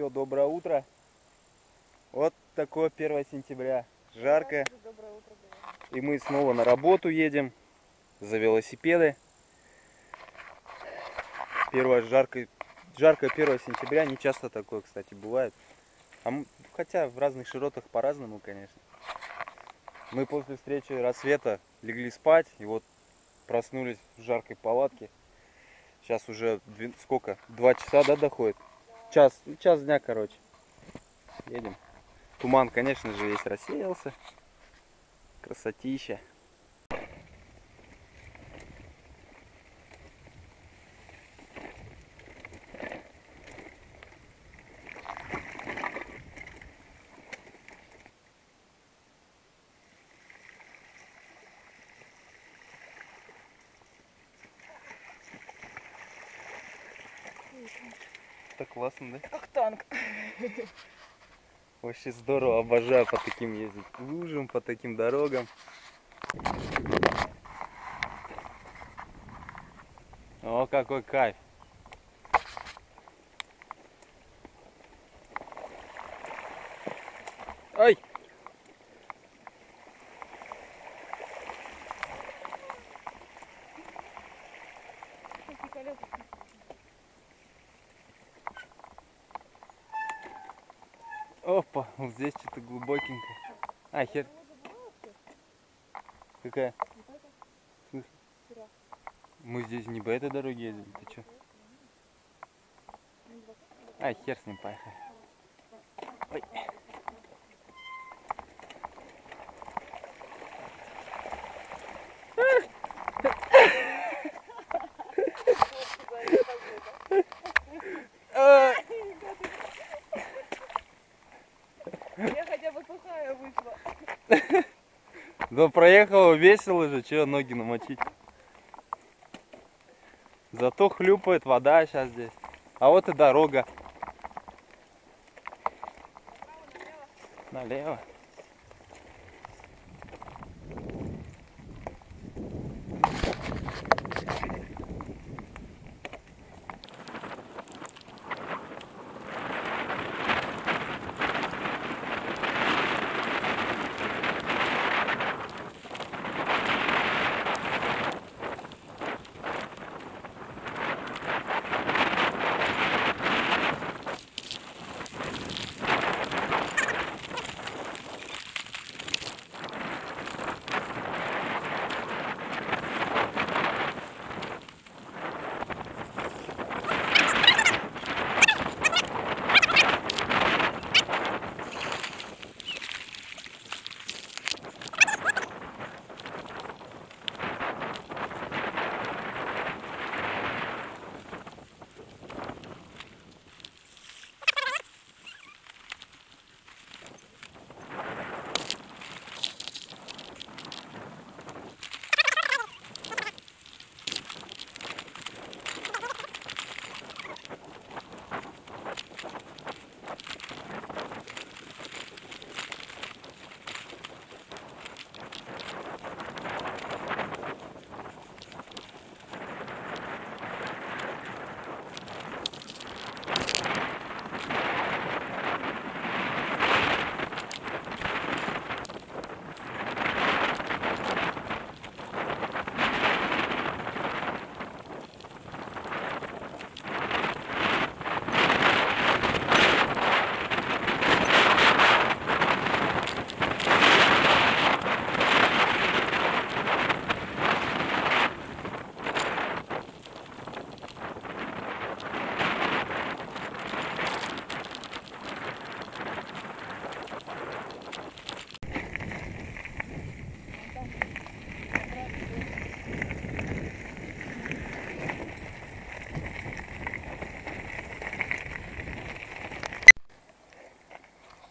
еще доброе утро. Вот такое 1 сентября. Жарко. И мы снова на работу едем. За велосипеды. Жаркое 1 сентября. Не часто такое, кстати, бывает. Хотя в разных широтах по-разному, конечно. Мы после встречи рассвета легли спать. И вот проснулись в жаркой палатке. Сейчас уже сколько? 2 часа, да, доходит? Час дня, короче. Едем. Туман, конечно же, весь рассеялся. Красотища. Так классно, да? Как танк. Вообще здорово, обожаю по таким ездить лужам, по таким дорогам. О, какой кайф. Ай! Опа, вот здесь что-то глубокенько. А, хер. Какая? Мы здесь не по этой дороге ездим, ты чё? Ай, хер с ним, поехали. Ой. Я хотя бы сухая вышла. Да проехала, весело же, чего ноги намочить. Зато хлюпает вода сейчас здесь. А вот и дорога. Налево.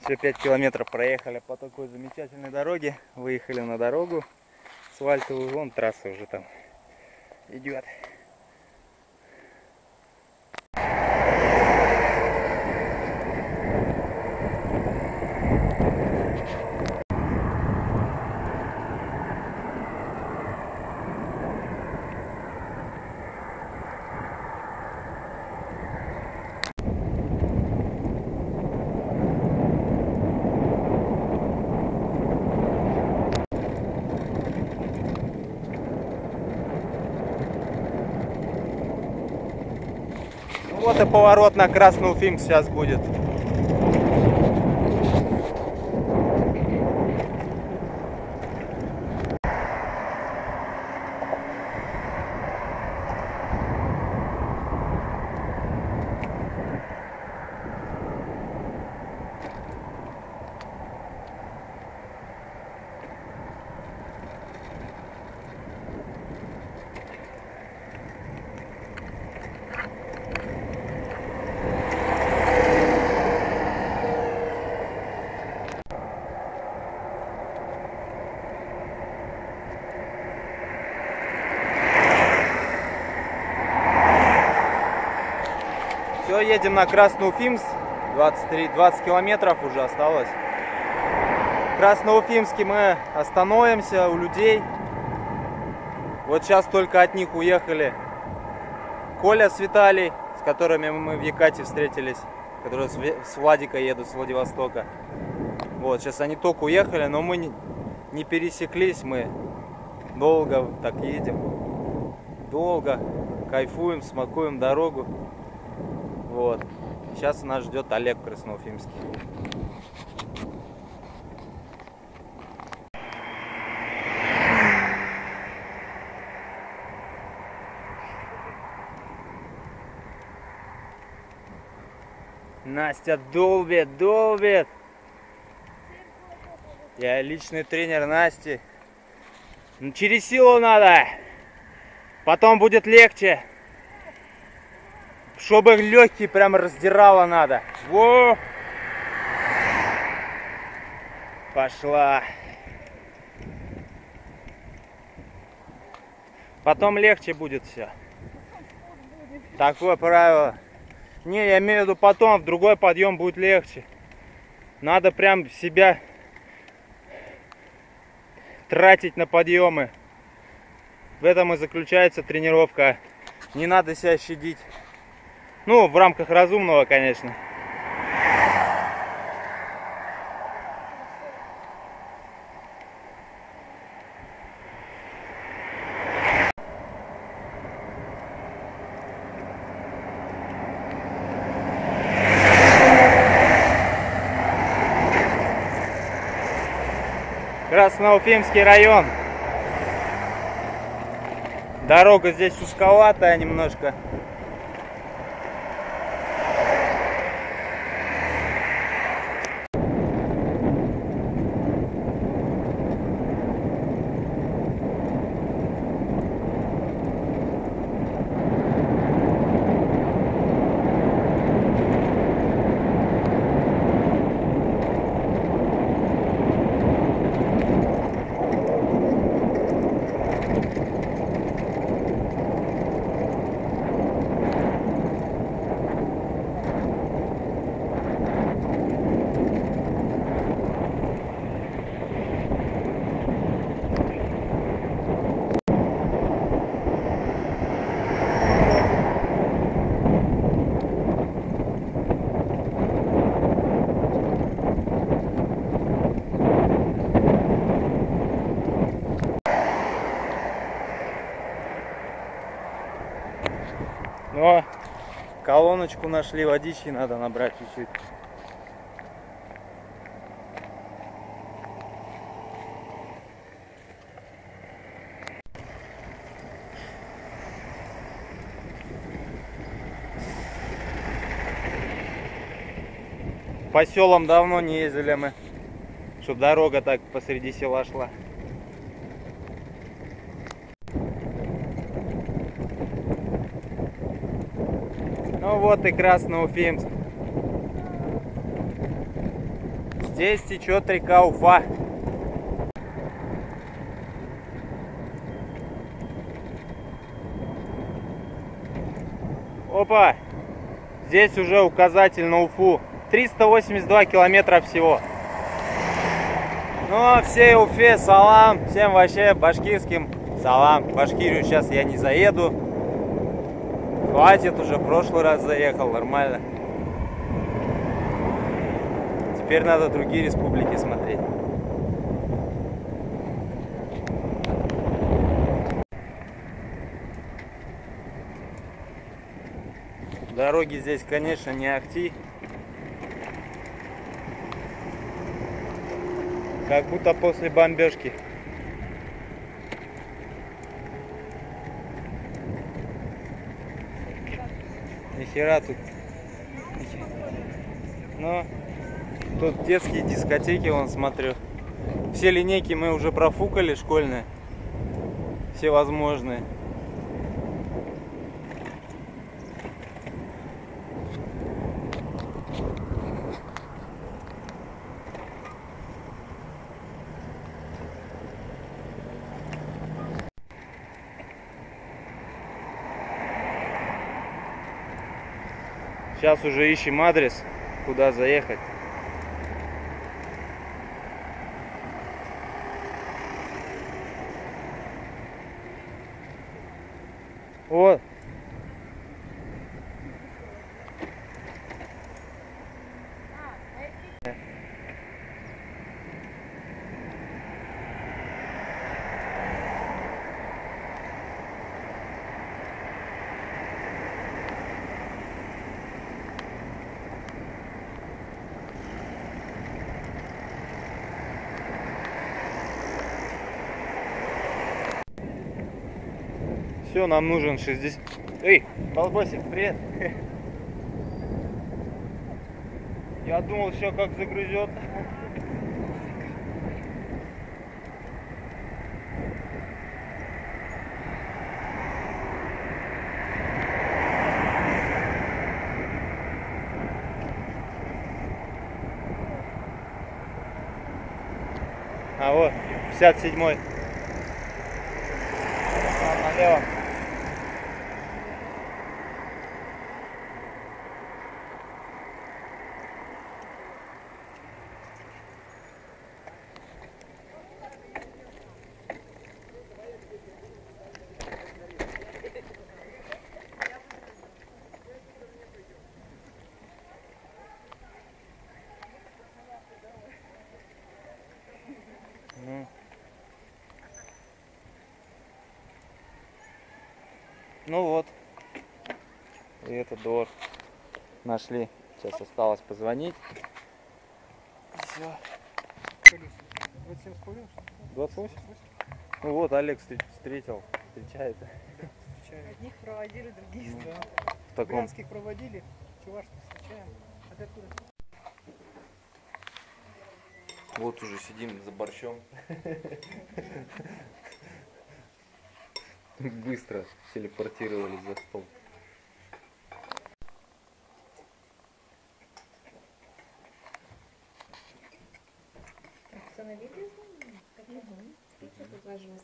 Все 5 километров проехали по такой замечательной дороге. Выехали на дорогу асфальтовую. Вон трасса уже там идет. Вот и поворот на Красноуфимск сейчас будет. Все, едем на Красноуфимск. 20 километров уже осталось. В Красноуфимске мы остановимся у людей. Вот сейчас только от них уехали Коля с Виталий, с которыми мы в Екате встретились, которые с Владика едут, с Владивостока. Вот, сейчас они только уехали, но мы не пересеклись, мы долго так едем. Долго кайфуем, смакуем дорогу. Вот. Сейчас нас ждет Олег в Красноуфимске. Настя долбит, долбит. Я личный тренер Насти. Через силу надо. Потом будет легче. Чтобы легкие прям раздирало надо. Во! Пошла. Потом легче будет все. Такое правило. Не, я имею в виду потом, в другой подъем будет легче. Надо прям себя тратить на подъемы. В этом и заключается тренировка. Не надо себя щадить. Ну, в рамках разумного, конечно. Красноуфимский район. Дорога здесь узковатая немножко. О, колоночку нашли, водички надо набрать чуть-чуть. По селам давно не ездили мы, чтобы дорога так посреди села шла. Ну вот и Красноуфимск. Здесь течет река Уфа. Опа! Здесь уже указатель на Уфу. 382 километра всего. Ну а всей Уфе салам. Всем вообще башкирским салам. В Башкирию сейчас я не заеду. Хватит, уже в прошлый раз заехал, нормально. Теперь надо другие республики смотреть. Дороги здесь, конечно, не ахти. Как будто после бомбежки. Нихера тут. Но тут детские дискотеки, вон смотрю. Все линейки мы уже профукали, школьные. Все возможные. Сейчас уже ищем адрес, куда заехать. Вот. Все, нам нужен 60. Эй, балбосик, привет. Я думал, еще как загрызет. А вот, 57-й. Налево. Ну вот. И этот двор нашли. Сейчас осталось позвонить. Все. 28? Ну вот, Олег встретил. Встречает. Одних проводили, других Ну, да. В таком. Брянских проводили, чувашских встречаем. А ты откуда? Вот уже сидим за борщом. Быстро телепортировались за стол. Все на видео? Как я покажусь.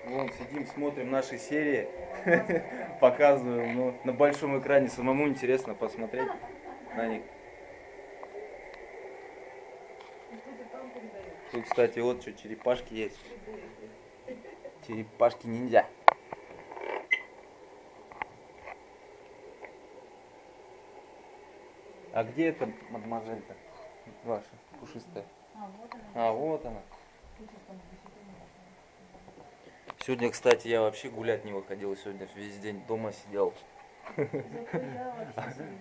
Вон сидим, смотрим наши серии, показываем, но на большом экране самому интересно посмотреть на них. Тут, кстати, вот что, черепашки есть. Черепашки ниндзя. А где эта мадемуазель-то ваша, пушистая? А, вот она. Сегодня, кстати, я вообще гулять не выходил. Сегодня весь день дома сидел.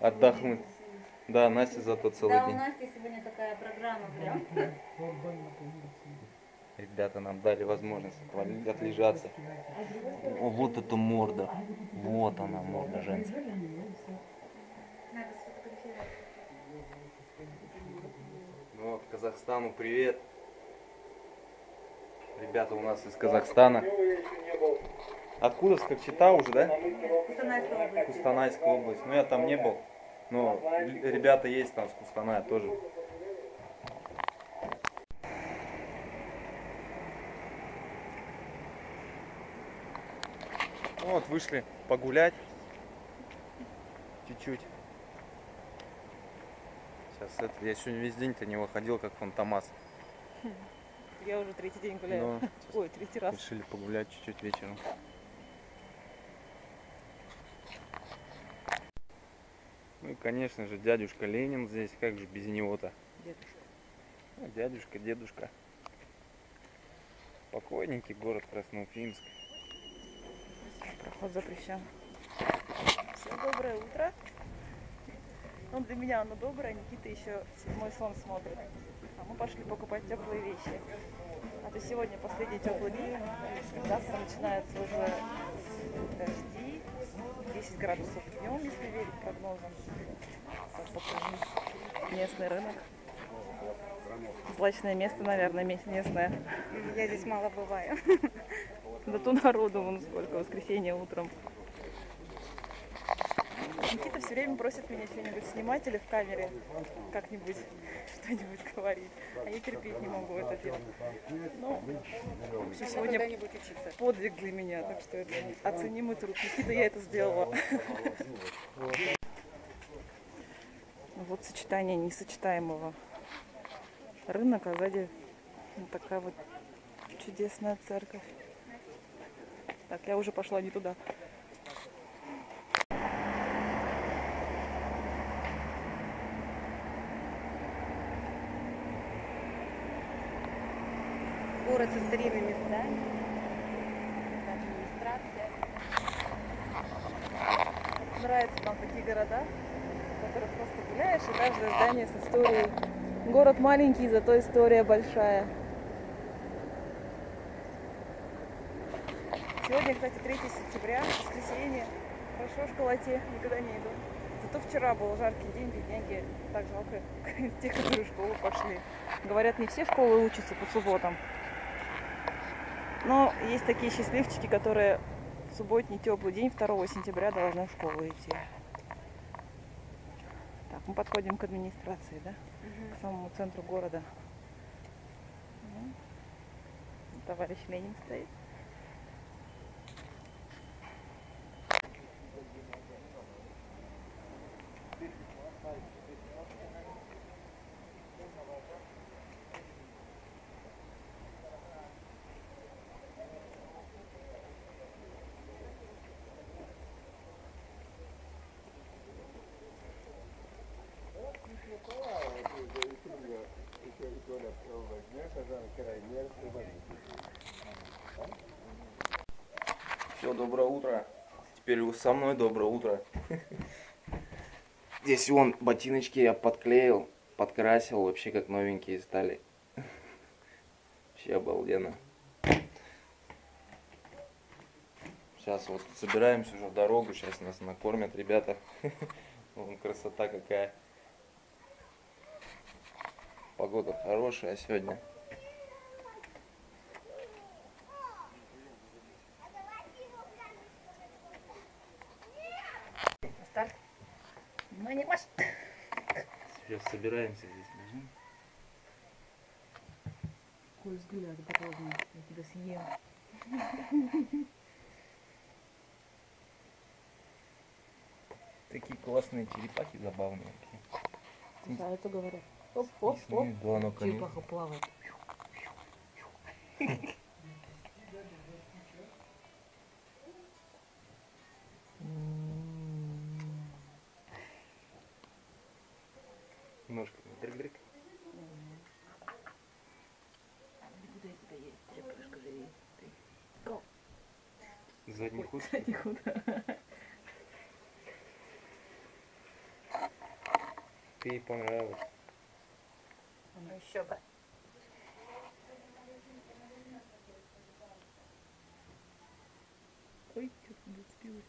Отдохнуть. Да, Настя зато целый Да, у день. Насти сегодня такая программа прям. Ребята нам дали возможность отлежаться. О, вот эта морда. Вот она, морда женская. Надо сфотографировать. Вот, Казахстану привет. Ребята у нас из Казахстана. Откуда? С Кокчета уже, да? Кустанайская область. Кустанайская область. Ну я там не был. Но ребята есть там с Кустаная тоже. Вот, вышли погулять. Чуть-чуть. Сейчас это, я сегодня весь день-то не выходил, как фантомас. Я уже третий день гуляю. Но Ой, третий раз. решили погулять чуть-чуть вечером. Ну и, конечно же, дядюшка Ленин здесь, как же без него-то? Дедушка. Ну, дядюшка, дедушка. Покойненький город Красноуфимск. Проход запрещен. Всем доброе утро. Ну, для меня оно доброе, Никита еще седьмой сон смотрит. А мы пошли покупать теплые вещи. А то сегодня последний теплый день. Завтра начинаются уже дожди. 10 градусов днем, если верить прогнозам. Сейчас покажу местный рынок. Злачное место, наверное, местное. Я здесь мало бываю. Да то народу вон сколько, воскресенье утром. Никита все время просит меня что-нибудь снимать или в камере как-нибудь что-нибудь говорить. А я терпеть не могу это делать. Ну, вообще сегодня подвиг для меня, так что это оценимый труд. Никита, я это сделала. Вот сочетание несочетаемого. Рынок, а сзади вот такая вот чудесная церковь. Так, я уже пошла не туда. Город со старинными зданиями. Администрация. Нравятся нам такие города, в которых просто гуляешь, и каждое здание с историей. Город маленький, зато история большая. Сегодня, кстати, 3 сентября, воскресенье. Хорошо в школоте, никогда не иду. Зато вчера был жаркий день, бедняги. Так жалко тех, которые в школу пошли. Говорят, не все школы учатся по субботам. Но есть такие счастливчики, которые в субботний теплый день, 2 сентября, должны в школу идти. Так, мы подходим к администрации, да? К самому центру города. Ну, товарищ Ленин стоит. Все, доброе утро. Теперь со мной доброе утро. Здесь вон ботиночки я подклеил, подкрасил, вообще как новенькие стали. Вообще обалденно. Сейчас вот собираемся уже в дорогу, сейчас нас накормят ребята. Вон красота какая. Погода хорошая сегодня. Старт. Внимание, марш! Сейчас собираемся здесь. Какой взгляд грозный, я тебя съем. Такие классные черепахи забавные. А это говорят. Оп. Да, ну, конечно. Черепаха плавает. Ножками. Дрык-дрык. Куда я тебя едет? Черепашка живее. Задний ход. Задний ход. Ты ей понравилась. Ну еще бы. Ой, что-то зацепилось.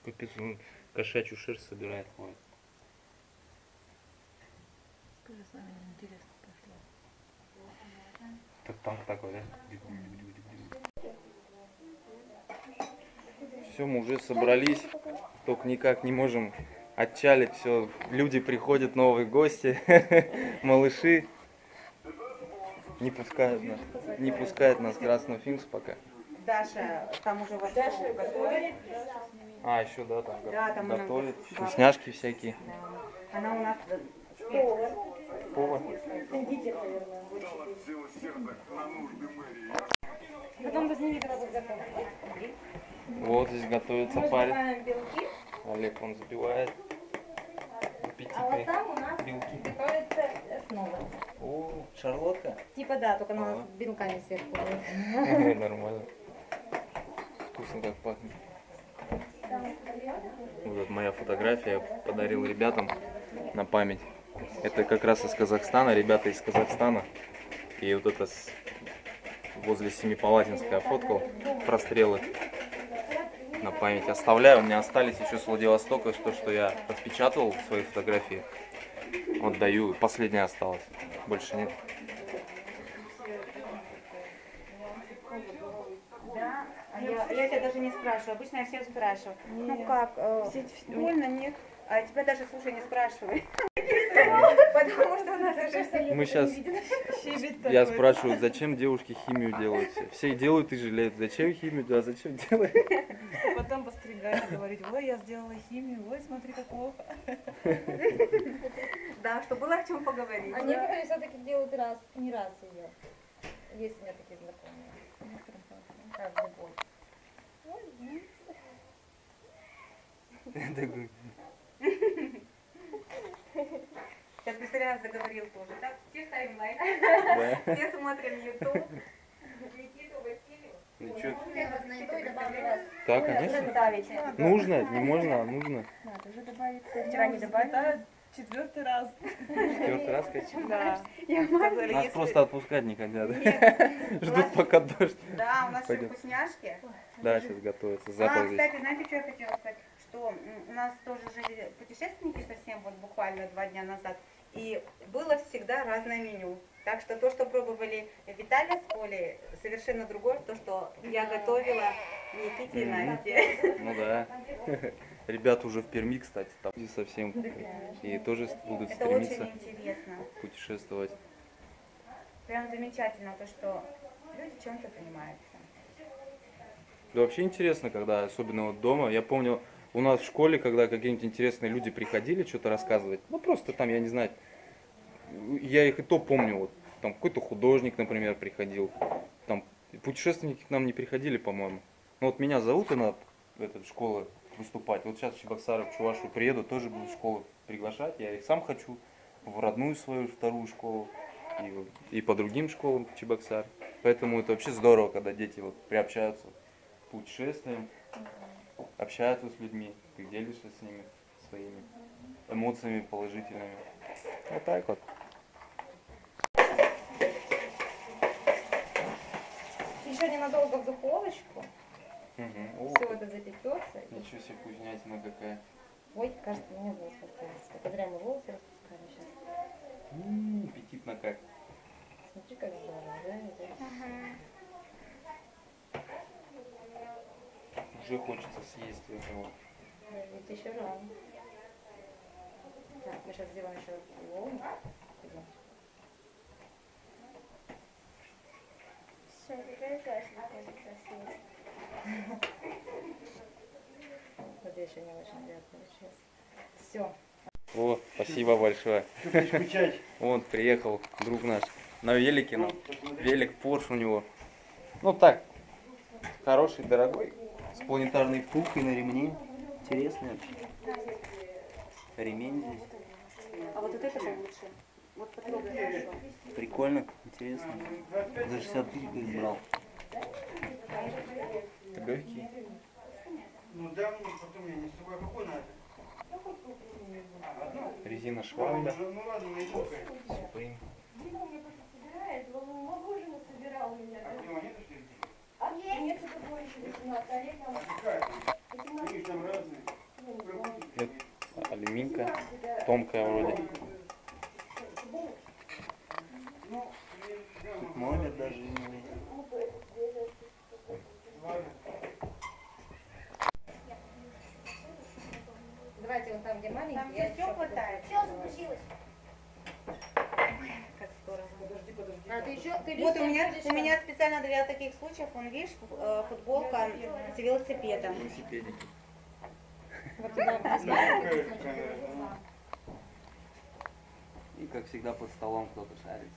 Капец, он кошачью шерсть собирает, ходит. Скажи, с нами интересно пошло. Так танк такой, да? Все, мы уже собрались, только никак не можем отчалить. Все, люди приходят, новые гости, малыши. Не пускает нас Красноуфимск пока. Даша, там уже вас готовит. А, еще, да, там, Да, там она готовит. да. Вкусняшки всякие. Да. Она у нас Повар. потом вы с ними когда будет готов. Вот здесь готовится Мы парень. взбиваем белки. Олег, он забивает А вот аппетитные там у нас белки. готовится основа. О, шарлотка? Типа да, только она у Ага. нас белками сверху будет. Нормально. Вкусно как пахнет. Вот моя фотография, подарил ребятам на память. Это как раз из Казахстана, ребята из Казахстана. И вот это возле Семипалатинска я фоткал, прострелы на память оставляю. У меня остались еще с Владивостока, что я распечатал свои фотографии. Отдаю, последняя осталась, больше нет. Да, я тебя даже не спрашиваю. Обычно я всех спрашиваю. Ну Нет. как, больно, нет? А тебя даже, слушай, не спрашивай. Потому что у нас уже... Мы сейчас, я спрашиваю, зачем девушки химию делают? Все делают и жалеют. Зачем химию делать? А зачем делать? Потом постригать и говорить, ой, я сделала химию, ой, смотри, как плохо. Да, что было о чем поговорить. А некоторые все-таки делают не раз ее. Есть у меня такие знакомые. Как любовь. Такой, Сейчас, представляю, заговорил тоже. Так, все ставим лайк. да. Все смотрим YouTube. Никиту, Василию. Ну чё? Я вас найду и добавлю вас. Да, конечно. Ставите. Нужно, не можно, а нужно. Надо уже добавить. Вчера не добавила? 4-й раз. Четвертый раз хочу. Да. Я сказали, Нас если... просто отпускать не хотят. Нет, Ждут пока дождь. да, у нас еще Пойдем. вкусняшки. Да, сейчас готовится. Запах здесь. Кстати, знаете, что я хотела сказать? Что у нас тоже жили путешественники совсем вот буквально 2 дня назад. И было всегда разное меню. Так что то, что пробовали Виталий с Колей, совершенно другое, то, что я готовила Никите и Насте. Ну да. Ребята уже в Перми, кстати, там совсем. И тоже будут Это очень стремиться интересно. путешествовать. Прям замечательно то, что люди чем-то занимаются. Да вообще интересно, когда особенно вот дома. Я помню, у нас в школе, когда какие-нибудь интересные люди приходили что-то рассказывать, ну просто там, я не знаю, я их и то помню, вот там какой-то художник, например, приходил, там путешественники к нам не приходили, по-моему. Ну вот меня зовут в школу выступать. Вот сейчас в Чебоксары, в Чувашию приеду, тоже буду в школу приглашать. Я их сам хочу в родную свою вторую школу и по другим школам Чебоксар. Поэтому это вообще здорово, когда дети вот приобщаются к путешествиям, общаются с людьми, ты делишься с ними своими эмоциями положительными. Вот так вот. Еще ненадолго в духовочку. Угу. Все это запекется. Ничего себе, вкуснятина какая. Ой, кажется, у меня волос распустился. Это зря мы волосы распускали сейчас. Аппетитно как. Смотри, как здорово, да? Уже хочется съесть этого. Да, ведь еще рано. Так, мы сейчас сделаем еще волну. Вот здесь еще не очень приятно сейчас. Все. О, спасибо большое. Он приехал, друг наш, на велике, ну, велик Porsche у него. Ну так, хороший, дорогой, с планетарной втулкой на ремне. Интересный вообще. Ремень здесь. А вот это получше. Вот потрогай хорошо. Прикольно, интересно. За 60 тысяч ты брал. Легкий. Ну да, мне потом я не с собой какой надо. Резина швабра. Ну ладно, найду. Supreme. Они там разные. Это алюминька, тонкая вроде. Тут номер даже имеет. Давайте вот там, где маленький. Там я все еще хватает. Как здорово. А, ты еще, ты Вот листья у меня специально для таких случаев, вон, видишь, футболка с велосипедом. Велосипедики. Вот туда И как всегда под столом кто-то шарит.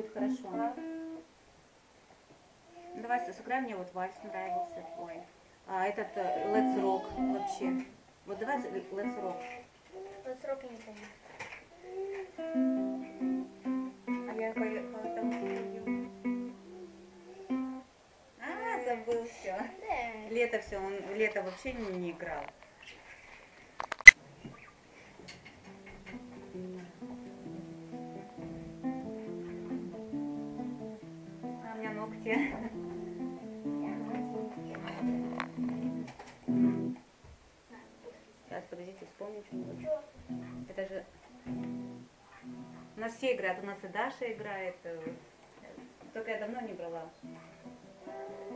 будет хорошо. Давай сыграй, мне вот вальс нравился твой. А этот Let's Rock вообще. Вот давай Let's Rock. Срок я не помню. А я по тому пою. А, забыл все. Да. Лето все, он лето вообще не играл. А у меня ногти. Сейчас, подождите, вспомню что-нибудь. Это же... У нас все играют, у нас и Даша играет. Только я давно не брала.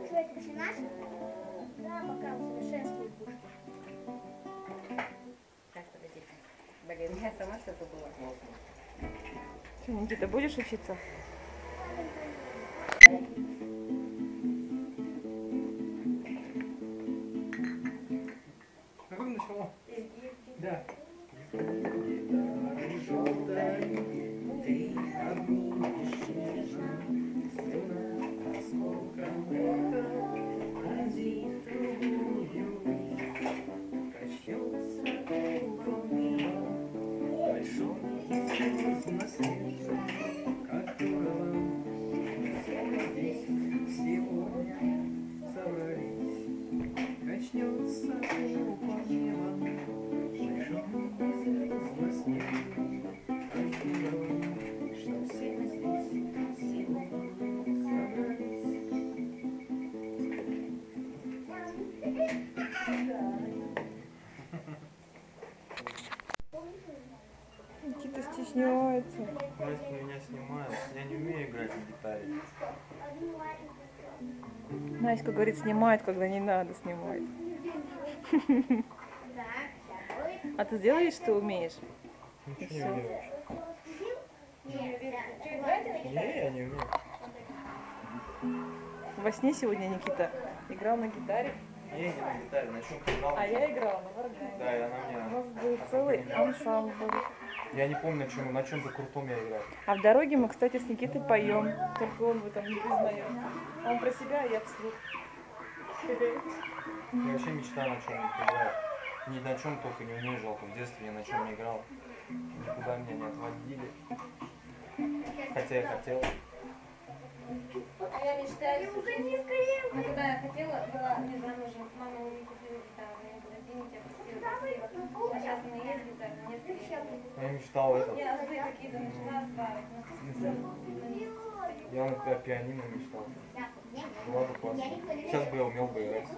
Что это все наши? Да, пока усовершенствует пушки. Так, подождите. Блин, я сама все забыла. Что, Никита, будешь учиться? Как начало? Да. Начнется упадева, что все здесь сегодня собрались. Никита стесняется. Настя меня снимает. Я не умею играть на гитаре. Настя говорит, снимает, когда не надо снимать. А ты сделаешь, что умеешь? Ничего не делаешь. Не, я не умею. Во сне сегодня Никита играл на гитаре, Не, не на гитаре. На чем ты играл? а я играла на варгане. Да, я на У мне. нас был целый ансамбль. Я не помню, на чем-то крутом я играл. А в дороге мы, кстати, с Никитой поем. Только он в этом не признается. Он про себя, а я вслух. Я вообще мечтаю на чем-нибудь играть. Ни на чем только не умею, жалко. В детстве ни на чем не играл. Никуда меня не отводили. Хотя я хотел. А я мечтаю. А когда я хотела, была не замужем, мама мне купила гитару. Я говорю, извините, я красиво. А сейчас она ездит, так мне приехала. Я мечтал это. Я азы какие-то начала осваивать. Я на пианино мечтал. Было бы классно. Сейчас бы я умел бы играть.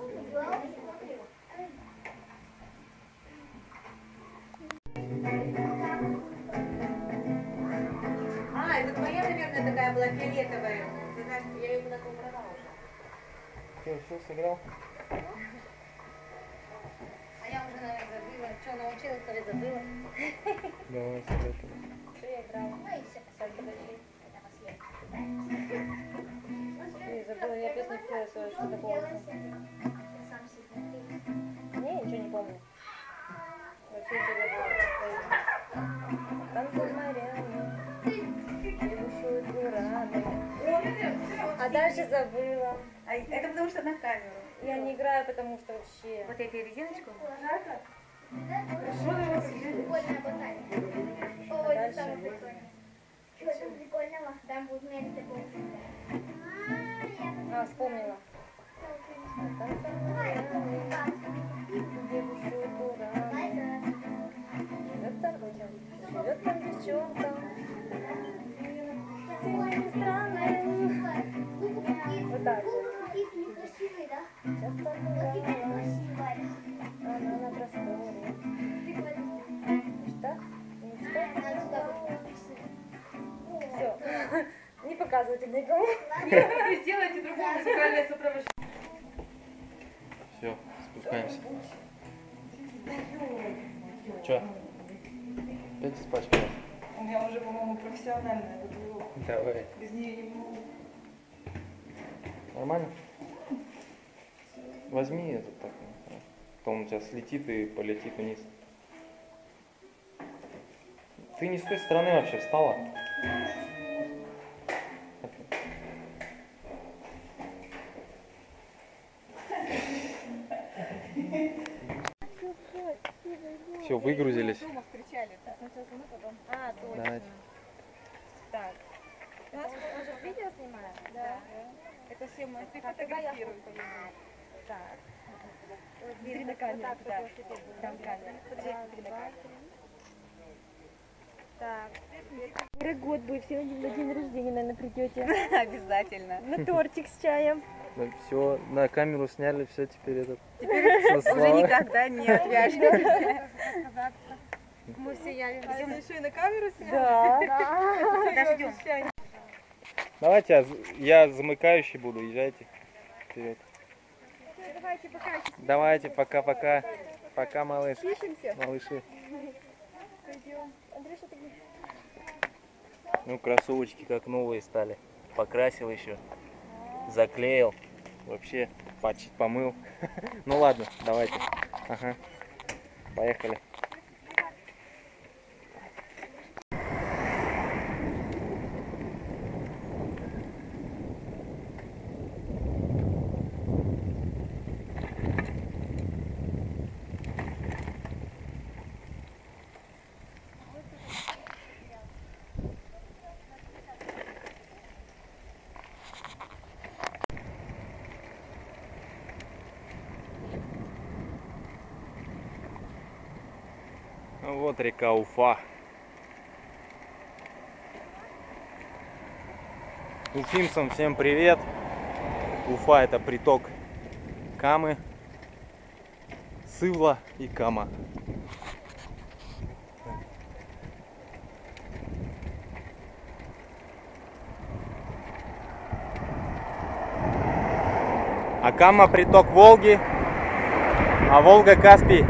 А, это твоя, наверное, такая была фиолетовая. Ты знаешь, я ее куда-то убрала уже. Ты все сыграл? А я уже, наверное, забыла. Что, научилась, то ли забыла. Давай, сыграй. Что я играла? Сейчас, подожди. Я забыла, я песню пела свою, что такое. Не, ничего не помню. Вообще ничего не помню. Танцы морями, и бушуют бураны. А дальше забыла. А это потому что на камеру. Я не играю, потому что вообще... Вот я тебе резиночку. Прикольная ботаника. Ой, это самое прикольное. Что там прикольного? Там будет место такого. А, вспомнила. Танцы морями, где бушуют бураны. Живет там девчонка. Сильный, странный. Вот так вот. Какие некрасивые, да? Сейчас Какие погуляла, красивые. она на просторе. Прикольно. Мечта? Мечта? Надо сюда вот. Все. Не показывайте никому. Сделайте другое музыкальное сопровождение. Все, спускаемся. Че? Опять испачкалась? У меня уже, по-моему, профессиональная татуировка. Давай. Без нее не могу. Нормально? Возьми этот так. Потом у тебя слетит и полетит вниз. Ты не с той стороны вообще встала? Все, выгрузились. Дома встречали-то. Сначала мы, потом... А, точно. Давайте. Так. У нас уже видео снимаем? Да. Это все мы фотографируем. Так. Смотри на камеру, да. Там камера. Подожди, смотри на камеру. Так. Скоро год будет, все на день рождения, наверное, придете. Обязательно. На тортик с чаем. Все, на камеру сняли, все теперь это. Уже никогда не отвяжемся. Мы все явимся. А еще и на камеру сняли? Да. Подождем. Давайте я замыкающий буду, езжайте вперед. Давайте пока. Давайте, пока-пока. Пока, малыш. Пишемся. Малыши. Андрюша, ты где? Ну, кроссовочки как новые стали. Покрасил еще. Заклеил. Вообще, почти помыл. Ну ладно, давайте. Ага. Поехали. Вот река Уфа. Уфимцам всем привет. Уфа — это приток Камы, Сывла и Кама. А Кама — приток Волги, а Волга — Каспий.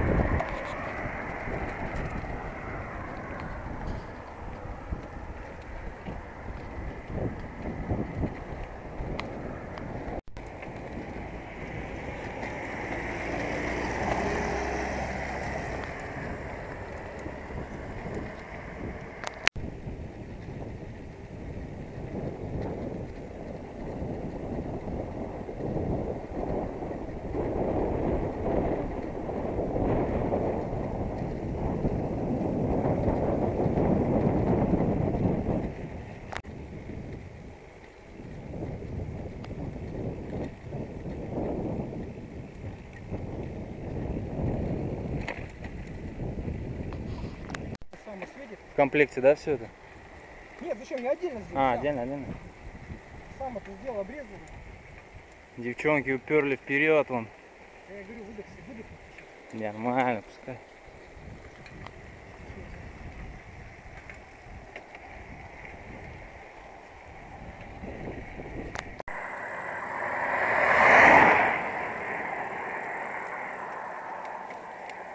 Сам светит. В комплекте, да, все это? Нет, зачем? Я отдельно сделал. А, сам. отдельно. Сам это сделал, обрезал. Девчонки уперли вперед вон. Я говорю, выдохни. Нормально, пускай.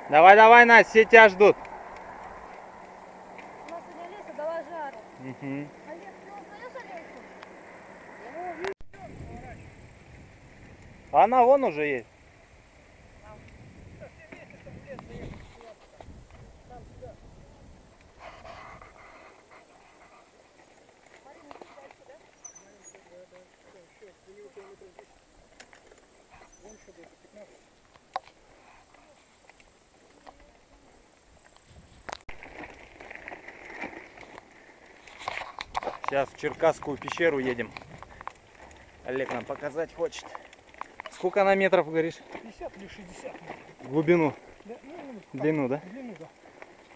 Давай, давай, Настя, все тебя ждут. У нас сегодня лето дала жару. Мгм. Олег, ты узнаешь Олесю? Она вон уже есть. Сейчас в Черкасскую пещеру едем. Олег нам показать хочет. Сколько она метров, говоришь? 50 или 60. Глубину, Да, ну, длину, да? длину, да.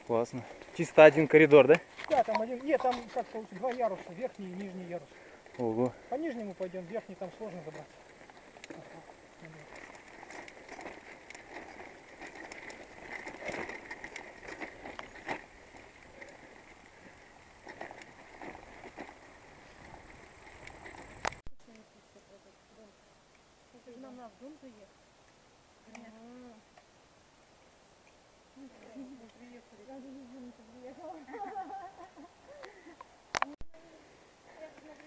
Классно. Чисто один коридор, да? Да, там один. Нет, там как получится, два яруса, верхний и нижний ярус. Ого. По нижнему пойдем, верхний там сложно забраться. Нам надо в дом заехать.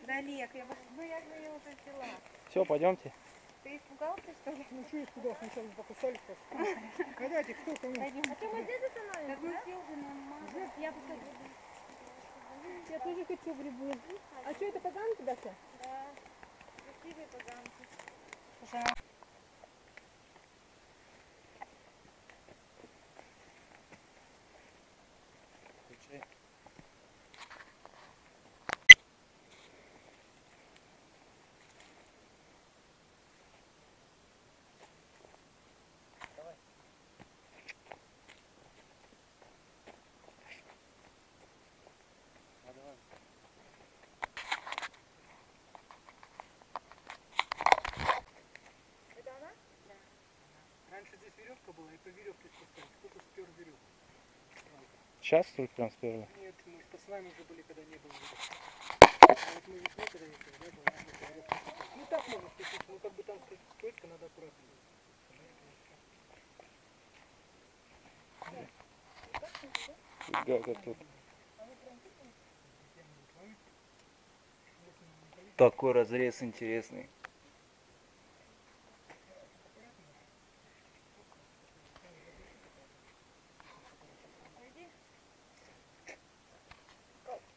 Да, Олег, я же ее уже взяла. Все, пойдемте. Ты испугался, что ли? Ну что испугался, сначала покусали просто. Давайте, кто кому? Пойдем. А что, мы здесь остановимся? Так мы все уже нормально. Я посмотрю. Я тоже хочу грибы. А что, это поганки, Даша? Да. Красивые поганки. Слушай, а веревка была, и по веревке спускали. Кто-то спер веревку. Сейчас только прям сперли. Нет, мы с пацанами уже были, когда не было веревки. А вот мы весной, когда ехали, не было, надо по веревке спускать. Ну так можно спуститься, ну как бы там стойка, надо аккуратно. Как тут. Такой разрез интересный.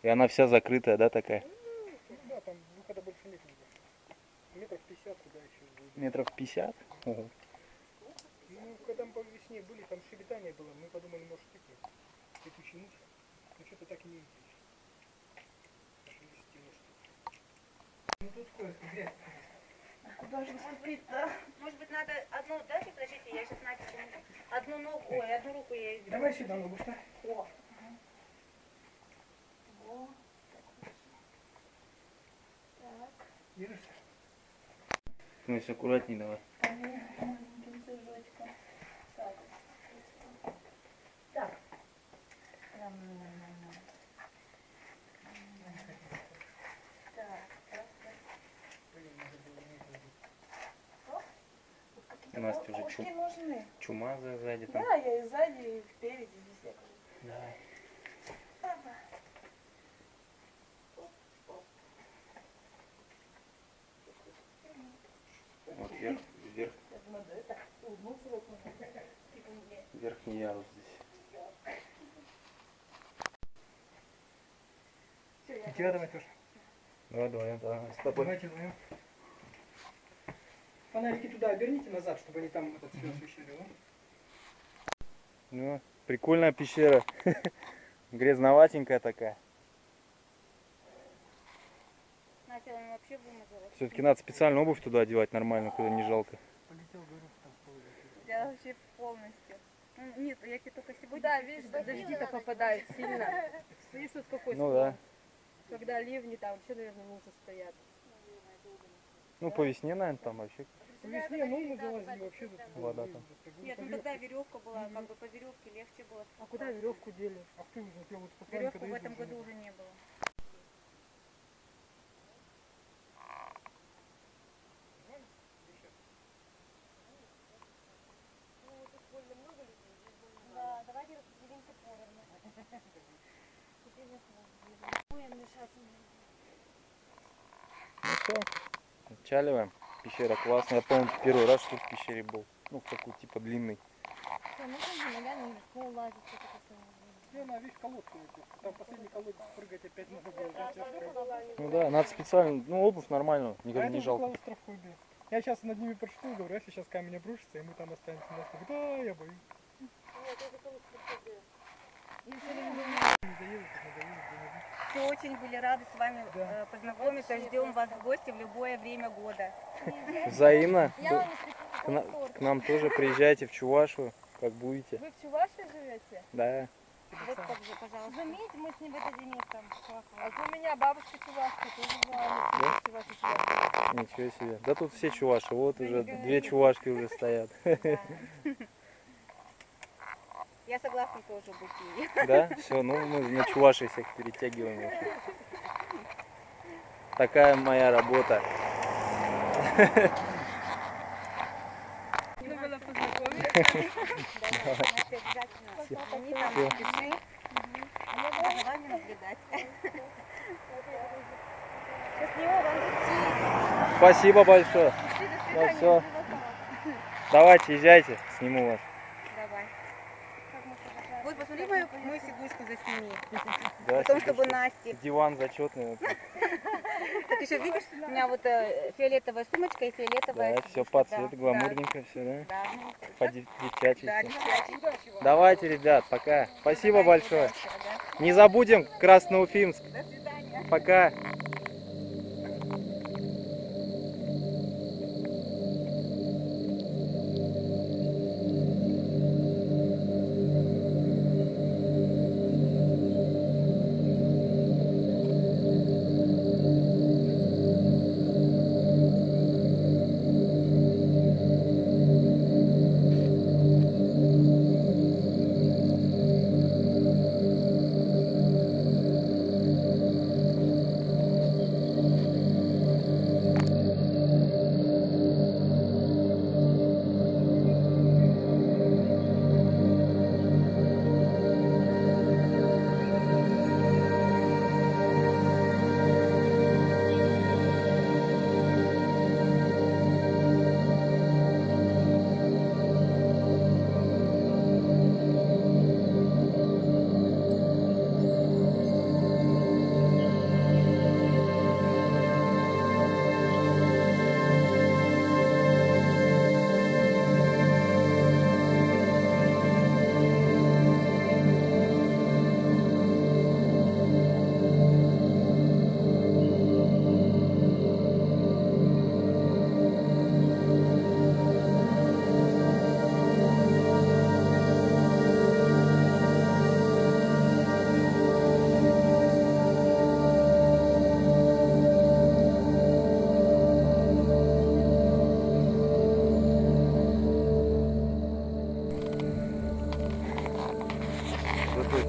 И она вся закрытая, да, такая? Ну да, там выхода больше нет нигде. Метров 50 туда еще будет. Метров 50? Ого. Ну, когда мы по весне были, там щебетание было, мы подумали, может, типа, летучий мышь. Но что-то так и не видели. Ну тут скользко, грязь. Куда же наступить-то? Может быть, надо одну, дайте, подождите, я сейчас напишу. Одну ногу, ой, одну руку я изберу. Давай сюда ногу ставь. О, Держишься? Ну, если аккуратней давай. Маленьким цыжочком. Так. Прям нормально. Так. У нас уже Ушки нужны. чума сзади там. Да, я и сзади, и впереди везде. Давай. Вот вверх, Я думаю, да, это улыбнуться вот можно. верхний ярус здесь. Всё, я И тебя давай тоже. Давай, с тобой. Давайте вдвоем. Фонарики туда оберните назад, чтобы они там этот все освещали. Да? Ну, прикольная пещера. Грязноватенькая такая. Настя, он вообще вымазалась. Все-таки надо специально обувь туда одевать нормально, когда не жалко. Полетел, говорю, там проводит. Я вообще полностью. Ну, нет, я тебе только сегодня... Да, видишь, дожди-то попадают сильно. Видишь, тут какой Ну склон. да. Когда ливни, там все, наверное, лужи стоят. Ну, по весне, наверное, там вообще По весне, ну, мы залазили вообще тут. вода там. Нет, ну тогда веревка была, как бы по веревке легче было. А куда веревку дели? А кто узнал, я вот с пацанами, Веревку когда в этом ездил, году уже не было. Да, давайте распределимся поровну. Будем мешаться. Ну все, отчаливаем. Пещера классная. Я помню, первый раз тут в пещере был. Ну, в такой типа длинный. Что, ну там ногами легко лазить, что-то такое. Не, на весь колодцы. Там последний колодец прыгать опять надо было. Да, тяжко. Ну да, надо специально, ну обувь нормальную, А никогда это не уже жалко. клаустрофобия. Я сейчас над ними прошутил, говорю, если сейчас камень обрушится, и мы там останемся на острове. Да, я боюсь. Не заедут, надоело, где-нибудь. Все очень были рады с вами познакомиться. Ждем вас в гости в любое время года. Взаимно. Я вам испеку К нам тоже приезжайте в Чувашу, как будете. Вы в Чувашии живете? Да. Вот, пожалуйста. Заметьте, мы с ним в это день там. А у меня бабушка чувашка, тоже была. Да? Чувашка. Ничего себе. Да тут все чуваши, вот уже две чувашки уже стоят. Я согласна тоже быть ей. Да? Все, ну мы на чувашей всех перетягиваем вообще. Такая моя работа. Ну, было познакомиться. Обязательно. Они там напиши. А я буду за вами наблюдать. Счастливо вам пути. Спасибо большое. Ну все. Давайте, езжайте, сниму вас. Давай. Ой, посмотри мою сидушку засними. Да, Потом, сидушка. чтобы Насте. Диван зачетный. Так еще видишь, у меня вот фиолетовая сумочка и фиолетовая Да, все сидушка, по да. цвету, гламурненько все, да? Да. По девчачьи. Да, всё. девчачьи. Давайте, ребят, пока. Спасибо Давай, большое. удачи, ага. Не забудем Красноуфимск. До свидания. Пока.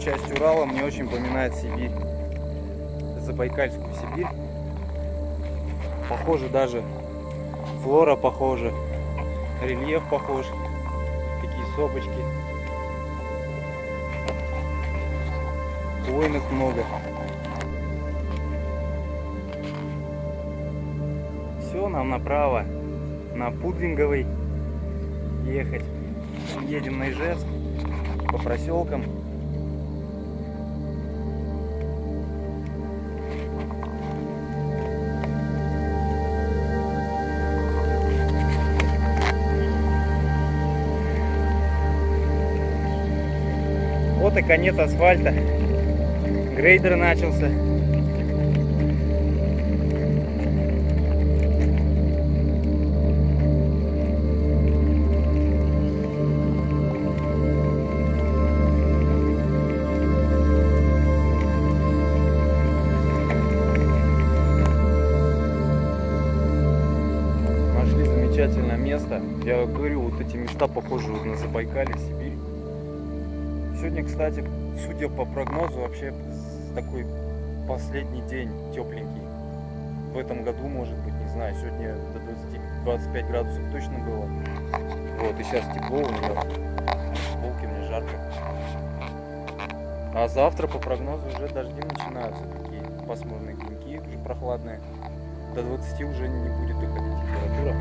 часть Урала мне очень напоминает Сибирь. Забайкальскую Сибирь. Похоже даже. Флора похожа. Рельеф похож. Такие сопочки. Хвойных много. Все, нам направо. На Пудвинговый ехать. Едем на Ижевск по проселкам. Вот и конец асфальта. Грейдер начался. Нашли замечательное место. Я говорю, вот эти места похожи вот на Забайкалье, Сибирь. Сегодня, кстати, судя по прогнозу, вообще такой последний день тепленький. В этом году, может быть, не знаю, сегодня до 20-25 градусов точно было. Вот, и сейчас тепло у меня. Футболке мне жарко. А завтра, по прогнозу, уже дожди начинаются. Такие пасмурные деньки, уже прохладные. До 20 уже не будет доходить температура.